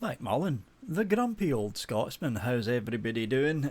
Mike Mullen, the grumpy old Scotsman. How's everybody doing?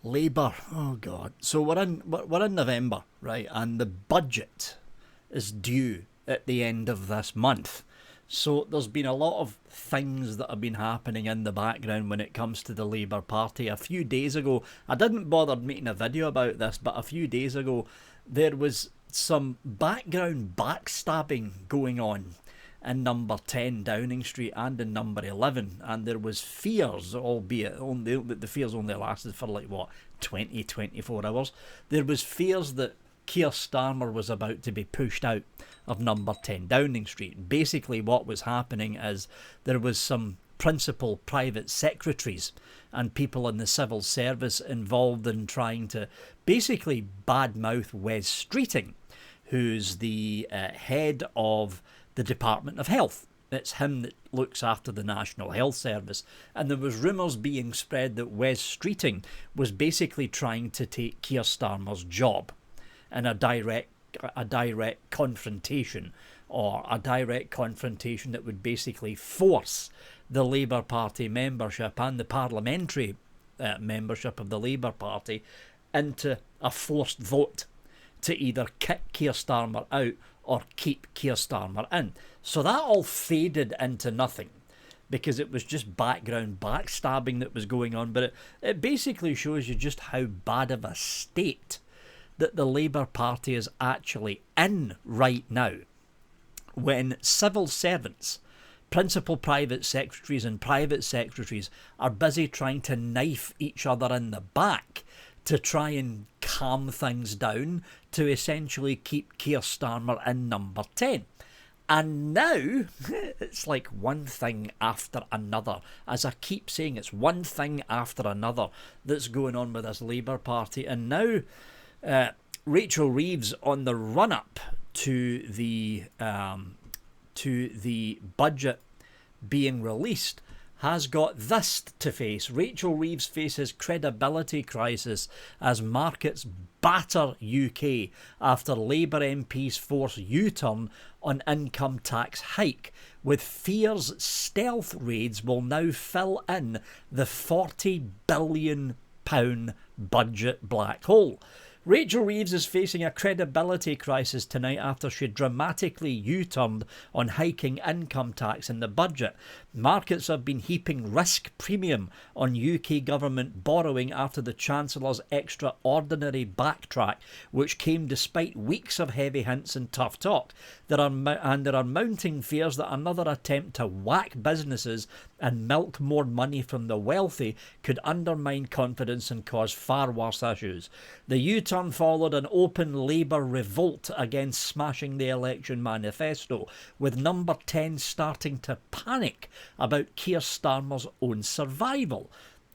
Labour. Oh God. So we're in November, right? And the budget is due at the end of this month. So there's been a lot of things that have been happening in the background when it comes to the Labour Party. A few days ago, I didn't bother making a video about this, but a few days ago there was some background backstabbing going on in number 10 Downing Street and in number 11, and there was fears, albeit only the fears only lasted for 24 hours. There was fears that Keir Starmer was about to be pushed out of number 10 Downing Street. Basically what was happening is there was some principal private secretaries and people in the civil service involved in trying to basically badmouth Wes Streeting, who's the head of the Department of Health. It's him that looks after the National Health Service. And there was rumours being spread that Wes Streeting was basically trying to take Keir Starmer's job in a direct confrontation, or a direct confrontation that would basically force the Labour Party membership and the parliamentary membership of the Labour Party into a forced vote to either kick Keir Starmer out or keep Keir Starmer in. So that all faded into nothing because it was just background backstabbing that was going on. But it basically shows you just how bad of a state that the Labour Party is actually in right now, when civil servants, principal private secretaries and private secretaries are busy trying to knife each other in the back to try and calm things down to essentially keep Keir Starmer in number 10. And now it's like one thing after another. As I keep saying, it's one thing after another that's going on with this Labour Party. And now Rachel Reeves, on the run-up to the budget being released, has got this to face. Rachel Reeves faces credibility crisis as markets batter UK after Labour MPs force U-turn on income tax hike, with fears stealth raids will now fill in the £40 billion budget black hole. Rachel Reeves is facing a credibility crisis tonight after she dramatically U-turned on hiking income tax in the budget. Markets have been heaping risk premium on UK government borrowing after the Chancellor's extraordinary backtrack, which came despite weeks of heavy hints and tough talk. There are mounting fears that another attempt to whack businesses and milk more money from the wealthy could undermine confidence and cause far worse issues. The U-turn followed an open Labour revolt against smashing the election manifesto, with number 10 starting to panic about Keir Starmer's own survival.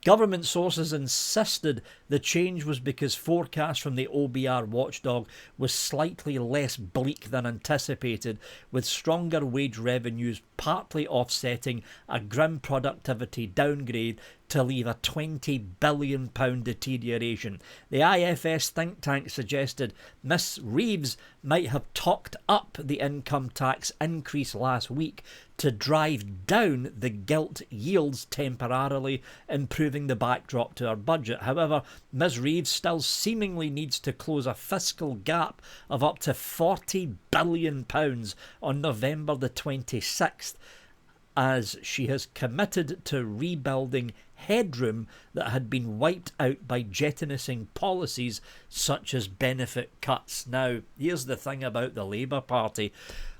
Government sources insisted the change was because forecasts from the OBR watchdog was slightly less bleak than anticipated, with stronger wage revenues partly offsetting a grim productivity downgrade to leave a £20 billion deterioration. The IFS think tank suggested Miss Reeves might have talked up the income tax increase last week to drive down the gilt yields temporarily, improving the backdrop to her budget. However, Ms Reeves still seemingly needs to close a fiscal gap of up to £40 billion on November the 26th, as she has committed to rebuilding headroom that had been wiped out by jettisoning policies such as benefit cuts. Now, here's the thing about the Labour Party.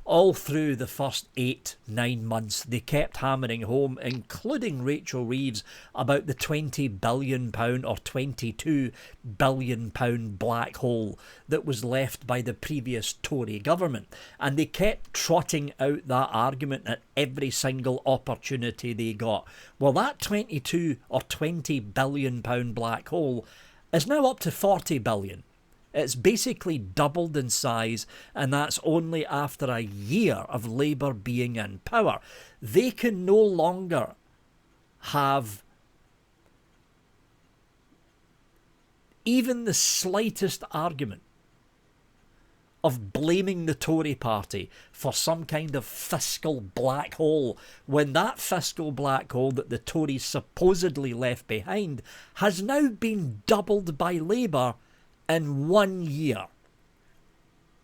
All through the first 8-9 months, they kept hammering home, including Rachel Reeves, about the £20 billion or £22 billion black hole that was left by the previous Tory government. And they kept trotting out that argument at every single opportunity they got. Well, that 22 or £20 billion black hole is now up to £40 billion. It's basically doubled in size, and that's only after a year of Labour being in power. They can no longer have even the slightest argument of blaming the Tory party for some kind of fiscal black hole, when that fiscal black hole that the Tories supposedly left behind has now been doubled by Labour in 1 year.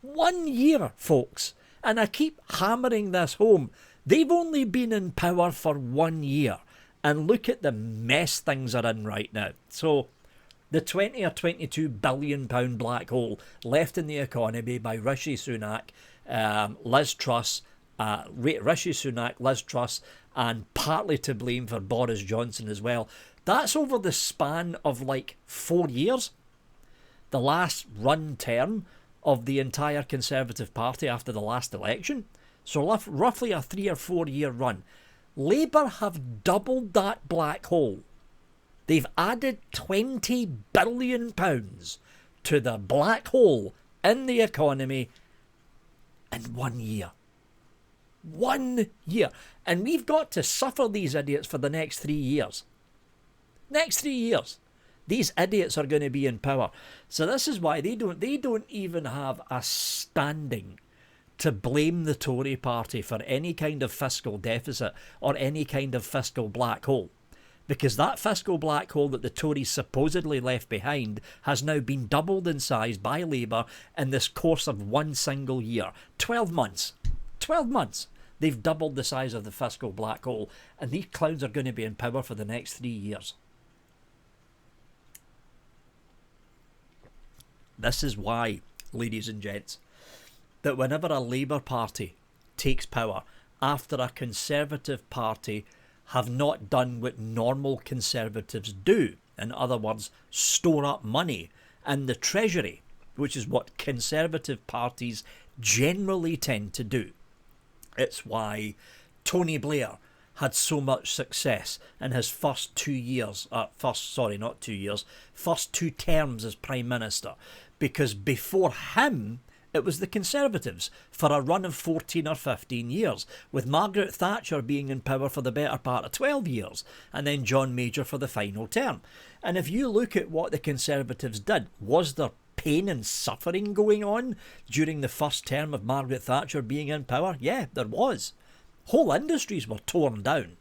1 year, folks. And I keep hammering this home. They've only been in power for 1 year. And look at the mess things are in right now. So the 20 or 22 billion pound black hole left in the economy by Rishi Sunak, Liz Truss, Liz Truss, and partly to blame for Boris Johnson as well. That's over the span of like 4 years. The last run term of the entire Conservative Party after the last election. So roughly a 3 or 4 year run. Labour have doubled that black hole. They've added £20 billion to the black hole in the economy in 1 year. 1 year. And we've got to suffer these idiots for the next 3 years. Next 3 years. These idiots are going to be in power. So this is why they don't even have a standing to blame the Tory party for any kind of fiscal deficit or any kind of fiscal black hole. Because that fiscal black hole that the Tories supposedly left behind has now been doubled in size by Labour in this course of one single year. 12 months. 12 months. They've doubled the size of the fiscal black hole, and these clowns are going to be in power for the next 3 years. This is why, ladies and gents, that whenever a Labour Party takes power after a Conservative Party have not done what normal Conservatives do, in other words, store up money in the Treasury, which is what Conservative parties generally tend to do. It's why Tony Blair had so much success in his first 2 years, first 2 terms as Prime Minister, because before him, it was the Conservatives for a run of 14 or 15 years, with Margaret Thatcher being in power for the better part of 12 years, and then John Major for the final term. And if you look at what the Conservatives did, was there pain and suffering going on during the first term of Margaret Thatcher being in power? Yeah, there was. Whole industries were torn down.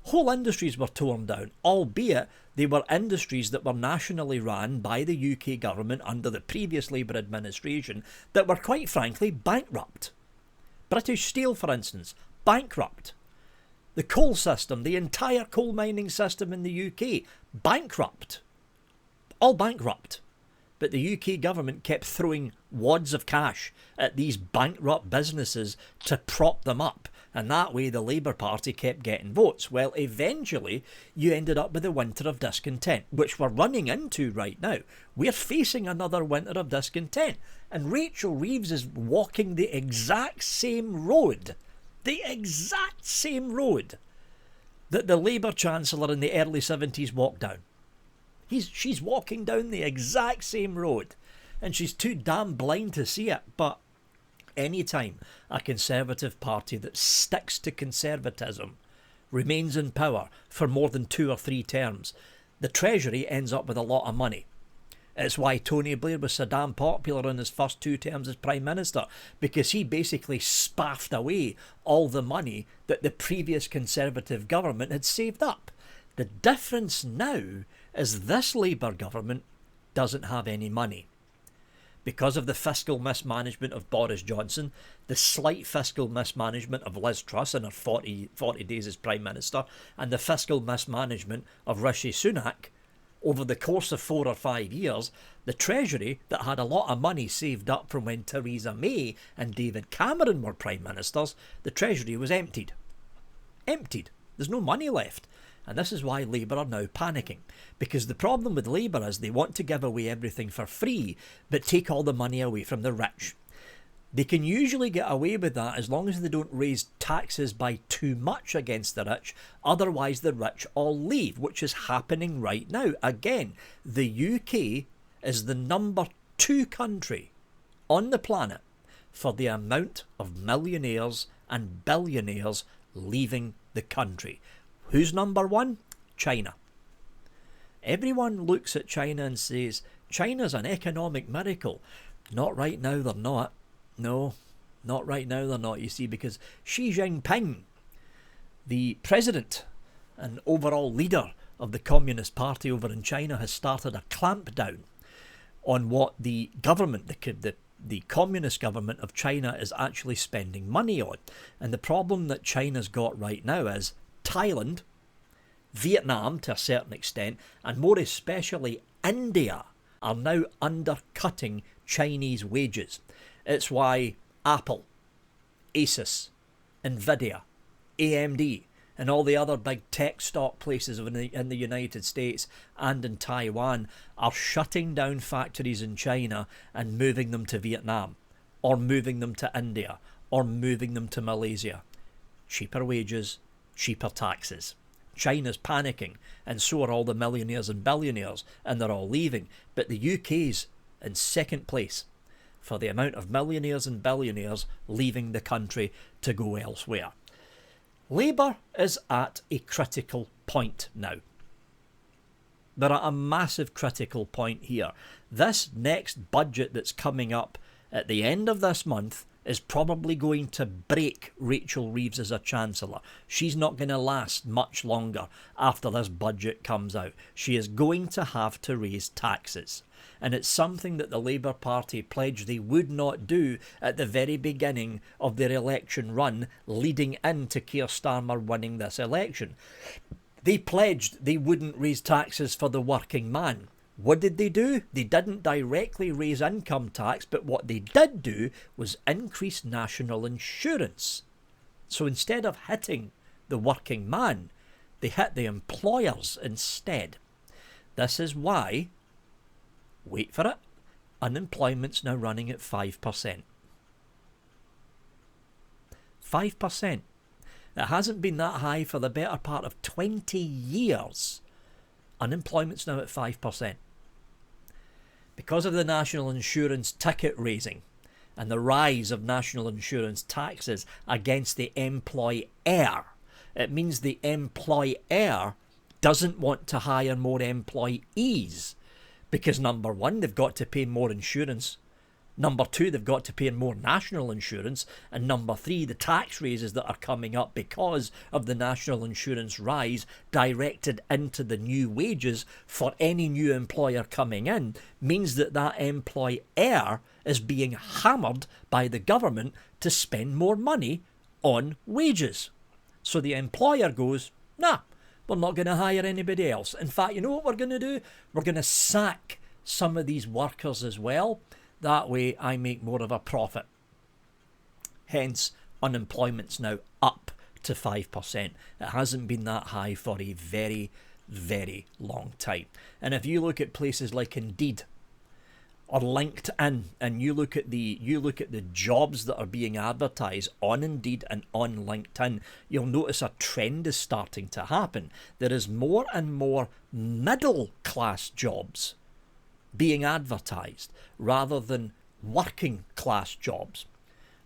Whole industries were torn down, albeit they were industries that were nationally run by the UK government under the previous Labour administration that were quite frankly bankrupt. British Steel, for instance, bankrupt. The coal system, the entire coal mining system in the UK, bankrupt. All bankrupt. But the UK government kept throwing wads of cash at these bankrupt businesses to prop them up. And that way the Labour Party kept getting votes. Well, eventually you ended up with a winter of discontent, which we're running into right now. We're facing another winter of discontent. And Rachel Reeves is walking the exact same road. The exact same road that the Labour Chancellor in the early 70s walked down. She's walking down the exact same road. And she's too damn blind to see it. But anytime a Conservative Party that sticks to conservatism remains in power for more than 2 or 3 terms, the Treasury ends up with a lot of money. It's why Tony Blair was so damn popular in his first 2 terms as Prime Minister, because he basically spaffed away all the money that the previous Conservative government had saved up. The difference now is this Labour government doesn't have any money. Because of the fiscal mismanagement of Boris Johnson, the slight fiscal mismanagement of Liz Truss in her 40 days as Prime Minister, and the fiscal mismanagement of Rishi Sunak, over the course of 4 or 5 years, the Treasury, that had a lot of money saved up from when Theresa May and David Cameron were Prime Ministers, the Treasury was emptied. Emptied. There's no money left. And this is why Labour are now panicking. Because the problem with Labour is they want to give away everything for free, but take all the money away from the rich. They can usually get away with that as long as they don't raise taxes by too much against the rich. Otherwise, the rich all leave, which is happening right now. Again, the UK is the number 2 country on the planet for the amount of millionaires and billionaires leaving the country. Who's number 1? China. Everyone looks at China and says, China's an economic miracle. Not right now, they're not. No, not right now, they're not, you see, because Xi Jinping, the president and overall leader of the Communist Party over in China, has started a clampdown on what the government, the communist government of China, is actually spending money on. And the problem that China's got right now is Thailand, Vietnam to a certain extent, and more especially India, are now undercutting Chinese wages. It's why Apple, Asus, Nvidia, AMD, and all the other big tech stock places in the United States and in Taiwan are shutting down factories in China and moving them to Vietnam, or moving them to India, or moving them to Malaysia. Cheaper wages, cheaper taxes. China's panicking, and so are all the millionaires and billionaires, and they're all leaving. But the UK's in second place for the amount of millionaires and billionaires leaving the country to go elsewhere. Labour is at a critical point now. They're at a massive critical point here. This next budget that's coming up at the end of this month is probably going to break Rachel Reeves as a Chancellor. She's not going to last much longer after this budget comes out. She is going to have to raise taxes. And it's something that the Labour Party pledged they would not do at the very beginning of their election run, leading into Keir Starmer winning this election. They pledged they wouldn't raise taxes for the working man. What did they do? They didn't directly raise income tax, but what they did do was increase national insurance. So instead of hitting the working man, they hit the employers instead. This is why, wait for it, unemployment's now running at 5%. 5%. It hasn't been that high for the better part of 20 years. Unemployment's now at 5%. Because of the national insurance ticket raising and the rise of national insurance taxes against the employer, it means the employer doesn't want to hire more employees because, number one, they've got to pay more insurance. Number two, they've got to pay more national insurance. And number three, the tax raises that are coming up because of the national insurance rise directed into the new wages for any new employer coming in means that that employer is being hammered by the government to spend more money on wages. So the employer goes, nah, we're not going to hire anybody else. In fact, you know what we're going to do? We're going to sack some of these workers as well. That way I make more of a profit. Hence, unemployment's now up to 5%. It hasn't been that high for a very, very long time. And if you look at places like Indeed or LinkedIn, and you look at the jobs that are being advertised on Indeed and on LinkedIn, you'll notice a trend is starting to happen. There is more and more middle class jobs being advertised rather than working class jobs,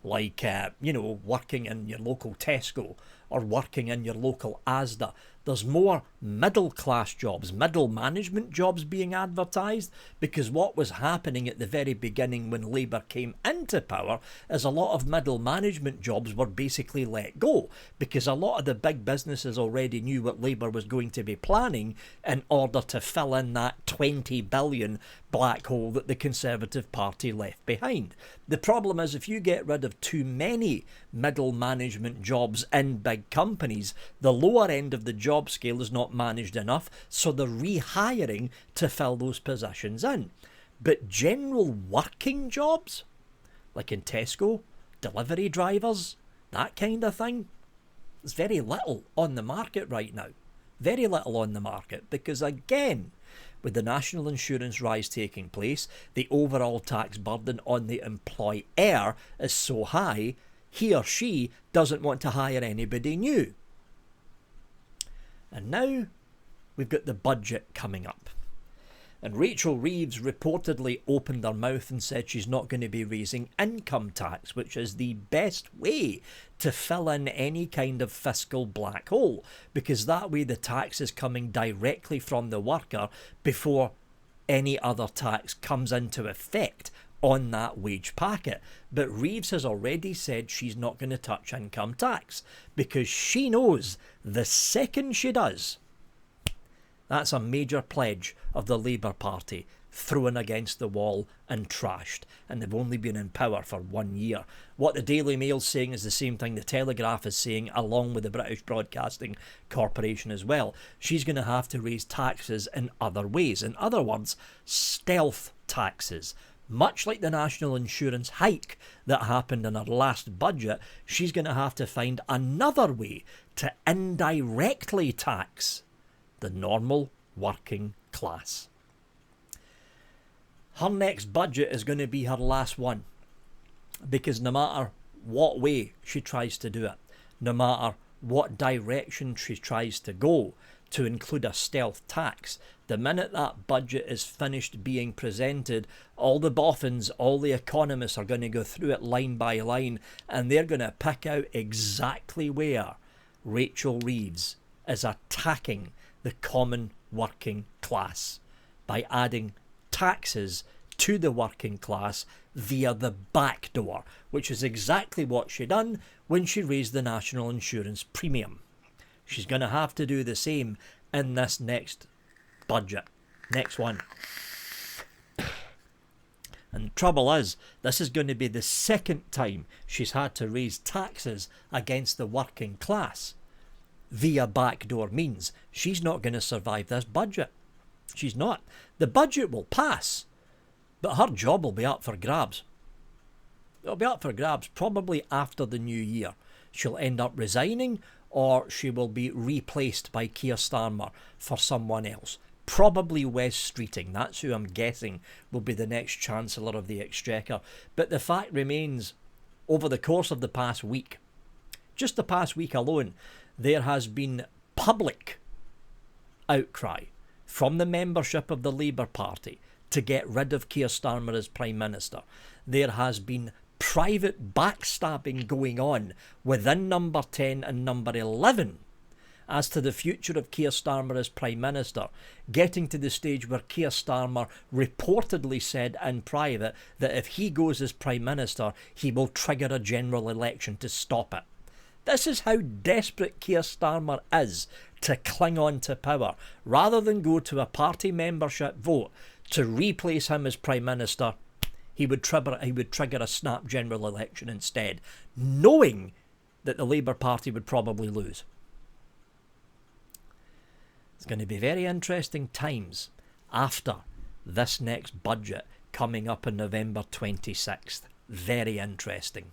like working in your local Tesco or working in your local Asda. There's more middle class jobs, middle management jobs being advertised, because what was happening at the very beginning when Labour came into power is a lot of middle management jobs were basically let go, because a lot of the big businesses already knew what Labour was going to be planning in order to fill in that 20 billion black hole that the Conservative Party left behind. The problem is, if you get rid of too many middle management jobs in big companies, the lower end of the job scale is not managed enough, so they're rehiring to fill those positions in. But general working jobs, like in Tesco, delivery drivers, that kind of thing, there's very little on the market right now. Very little on the market, because again, with the national insurance rise taking place, the overall tax burden on the employer is so high, he or she doesn't want to hire anybody new. And now we've got the budget coming up. And Rachel Reeves reportedly opened her mouth and said she's not going to be raising income tax, which is the best way to fill in any kind of fiscal black hole, because that way the tax is coming directly from the worker before any other tax comes into effect on that wage packet. But Reeves has already said she's not going to touch income tax because she knows the second she does, that's a major pledge of the Labour Party thrown against the wall and trashed. And they've only been in power for 1 year. What the Daily Mail's saying is the same thing the Telegraph is saying, along with the British Broadcasting Corporation as well. She's going to have to raise taxes in other ways. In other words, stealth taxes. Much like the national insurance hike that happened in her last budget, she's going to have to find another way to indirectly tax the normal working class. Her next budget is going to be her last one, because no matter what way she tries to do it, no matter what direction she tries to go to include a stealth tax, the minute that budget is finished being presented, all the boffins, all the economists are going to go through it line by line, and they're going to pick out exactly where Rachel Reeves is attacking the common working class by adding taxes to the working class via the back door, which is exactly what she done when she raised the national insurance premium. She's going to have to do the same in this next budget. Next one. And the trouble is, this is going to be the second time she's had to raise taxes against the working class via backdoor means. She's not going to survive this budget. She's not. The budget will pass, but her job will be up for grabs. It'll be up for grabs probably after the new year. She'll end up resigning, or she will be replaced by Keir Starmer for someone else. Probably Wes Streeting. That's who I'm guessing will be the next Chancellor of the Exchequer. But the fact remains, over the course of the past week, just the past week alone, there has been public outcry from the membership of the Labour Party to get rid of Keir Starmer as Prime Minister. There has been private backstabbing going on within Number 10 and Number 11 as to the future of Keir Starmer as Prime Minister, getting to the stage where Keir Starmer reportedly said in private that if he goes as Prime Minister, he will trigger a general election to stop it. This is how desperate Keir Starmer is to cling on to power. Rather than go to a party membership vote to replace him as Prime Minister, he would trigger a snap general election instead, knowing that the Labour Party would probably lose. It's going to be very interesting times after this next budget coming up on November 26th. Very interesting.